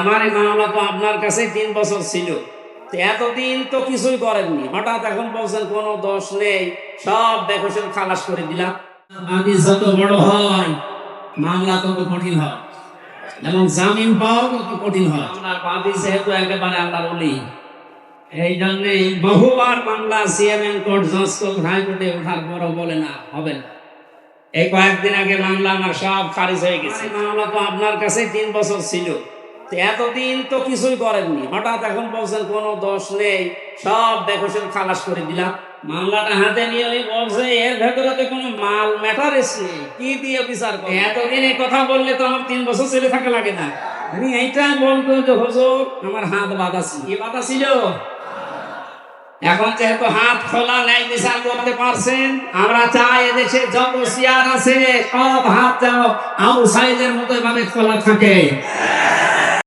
আমার এই মামলা তো আপনার কাছে 3 বছর ছিল, এতদিন তো কিছুই করেননি, হঠাৎ এখন বলছেন কোনো দোষ নেই, সব বেকসুর খালাস করে দিলাম। বাদী যত বড় হয় মামলা তত কঠিন হয় এবং জামিন পাওয়া তত কঠিন হয়। আপনার বাদী যেহেতু একেবারে আল্লাহর ওলি, এই জন্যে বহুবার মামলা সিএমএম কোর্ট, জজ কোর্ট, হাইকোর্টে ওঠার পরও বলে না, হবে না। এই কয়েকদিন আগে মামলা আমার সব খারিজ হয়ে গেছে। মামলা তো আপনার কাছে 3 বছর ছিল, এতদিন তো কিছুই করেননি, হঠাৎ এখন বলছেন কোনো দোষ নেই, সব বেকসুর খালাস করে দিলাম। মামলাটা হাতে নিয়ে ওই বলছে এর ভেতরে তো কোনো মাল ম্যাটার এসে কি দিয়ে বিচার করে। এতদিন এই কথা বললে তো আমার 3 বছর ছেলে থাকা লাগে না। আমি এইটাই বলতো যে হুজুর আমার হাত বাঁধা ছিল। কি বাঁধা ছিল? এখন যেহেতু হাত খোলা ন্যায় বিচার করতে পারছেন, আমরা চাই এদেশে যত চেয়ার আছে সব হাত যাও আবু সাইদের মতো এভাবে খোলা থাকে।